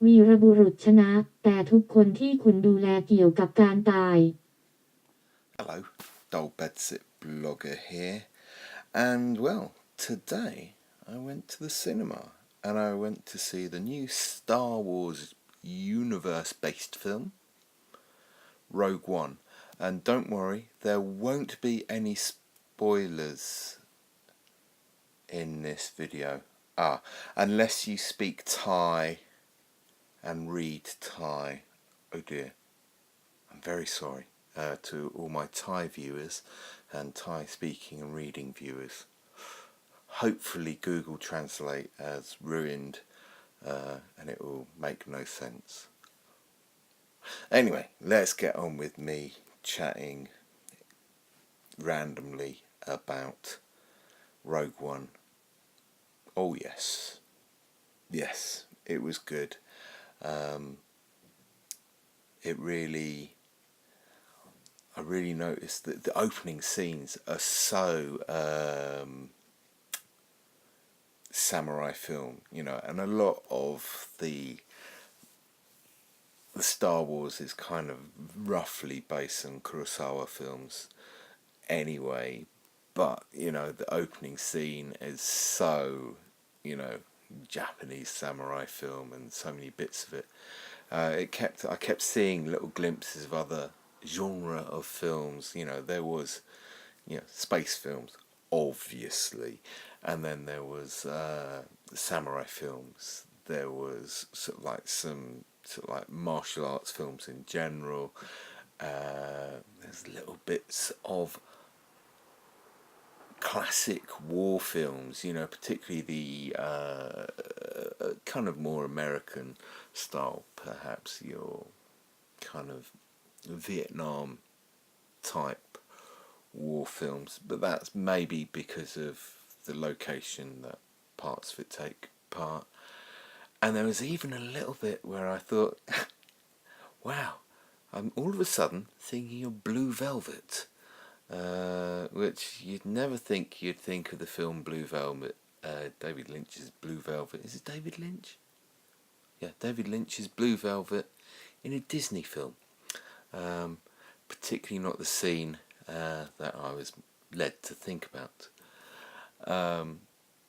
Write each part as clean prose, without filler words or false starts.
วีรบุรุษชนะแต่ทุกคนที่คุณดูแลเกี่ยวกับการตาย Hello, Dullbedsitblogger here, and well, today I went to the cinema and I went to see the new Star Wars universe-based film, Rogue One. And don't worry, there won't be any spoilers in this video. Unless you speak Thai and read Thai. Oh dear, I'm very sorry to all my Thai viewers and Thai speaking and reading viewers. Hopefully Google Translate has ruined and it will make no sense. Anyway, let's get on with me chatting randomly about Rogue One. Oh yes, it was good. I really noticed that the opening scenes are so samurai film, and a lot of the Star Wars is kind of roughly based on Kurosawa films anyway, but the opening scene is so Japanese samurai film, and so many bits of it. I kept seeing little glimpses of other genre of films. There was space films, obviously, and then there was samurai films. There was some martial arts films in general. There's little bits of classic war films, particularly the kind of more American style, perhaps your kind of Vietnam type war films, but that's maybe because of the location that parts of it take part. And there was even a little bit where I thought, wow, I'm all of a sudden thinking of Blue Velvet, which you'd never think you'd think of the film Blue Velvet, David Lynch's Blue Velvet. Is it David Lynch? Yeah, David Lynch's Blue Velvet in a Disney film. Particularly not the scene that I was led to think about.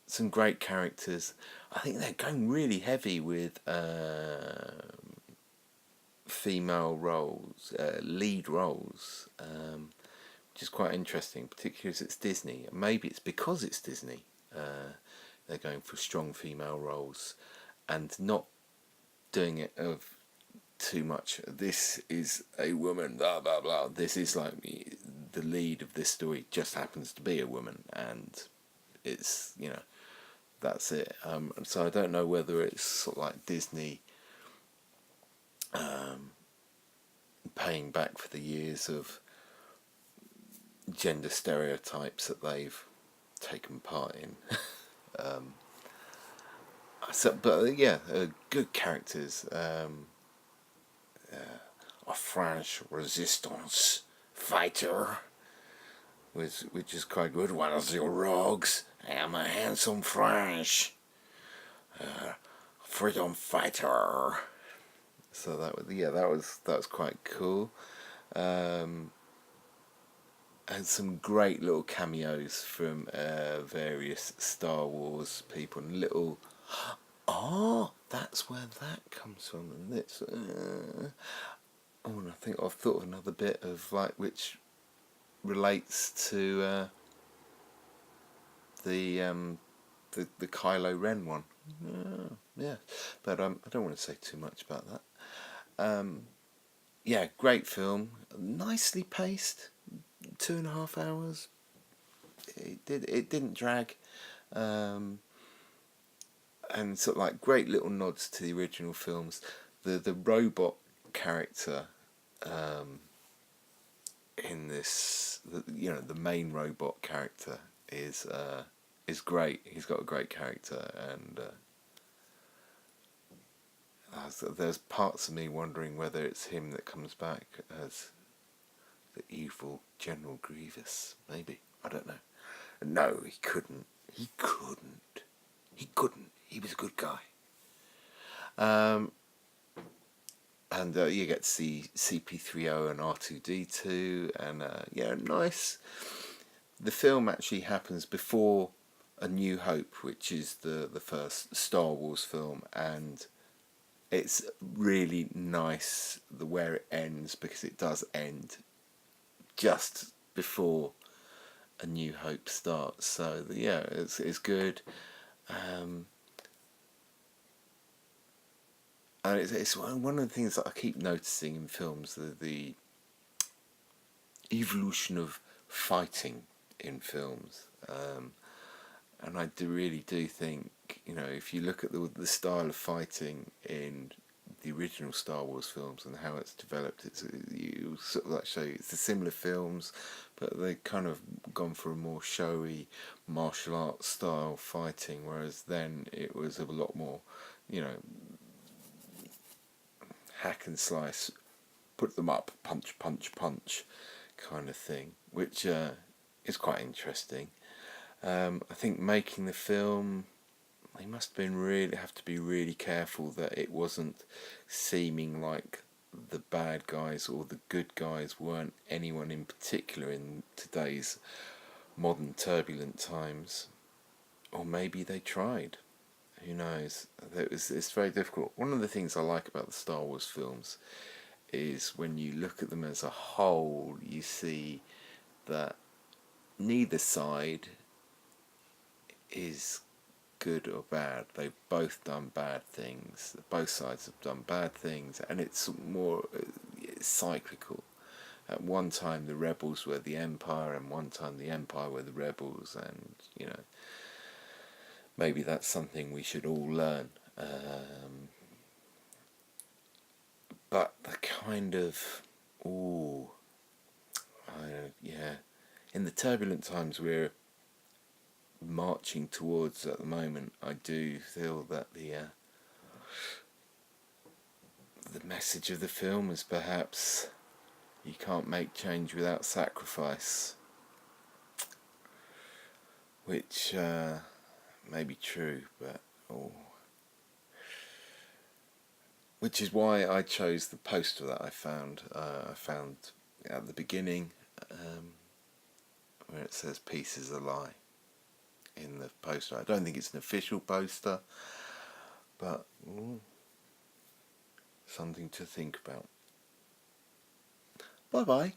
Some great characters. I think they're going really heavy with female roles, lead roles, which is quite interesting, particularly as it's Disney. Maybe it's because it's Disney. They're going for strong female roles and not doing it of too much. This is a woman, blah blah blah. This is like the lead of this story just happens to be a woman, and it's that's it. So I don't know whether it's sort of like Disney paying back for the years of gender stereotypes that they've taken part in. But yeah, good characters. A French resistance fighter, which is quite good. One of your rogues. I am a handsome French freedom fighter. So that was quite cool. And some great little cameos from various Star Wars people, and little that's where that comes from. And it's and I think I've thought of another bit of which relates to the Kylo Ren one. Yeah, but I don't want to say too much about that. Yeah, great film, nicely paced, 2.5 hours. It didn't drag, and sort of great little nods to the original films. The robot character in this, the main robot character is great. He's got a great character, and there's parts of me wondering whether it's him that comes back as the evil General Grievous. Maybe, I don't know. No, he couldn't. He was a good guy. And you get to see CP3O and R2D2, and nice. The film actually happens before A New Hope, which is the first Star Wars film, and it's really nice where it ends, because it does end just before A New Hope starts. So it's good. And it's one of the things that I keep noticing in films, the evolution of fighting in films. And I really do think, if you look at the style of fighting in the original Star Wars films and how it's developed, you sort of like show you it's the similar films, but they've kind of gone for a more showy martial arts style fighting, whereas then it was a lot more, hack and slice, put them up, punch, punch, punch kind of thing, which is quite interesting. I think making the film, they must have to be really careful that it wasn't seeming like the bad guys or the good guys weren't anyone in particular in today's modern turbulent times. Or maybe they tried. Who knows? It's very difficult. One of the things I like about the Star Wars films is when you look at them as a whole, you see that neither side is good or bad. They've both done bad things. Both sides have done bad things, and it's cyclical. At one time the rebels were the Empire, and one time the Empire were the rebels, and maybe that's something we should all learn. But the kind of in the turbulent times we're marching towards at the moment, I do feel that the message of the film is perhaps you can't make change without sacrifice, which may be true, but which is why I chose the poster that I found at the beginning, where it says "Peace is a lie" in the poster. I don't think it's an official poster, but something to think about. Bye bye.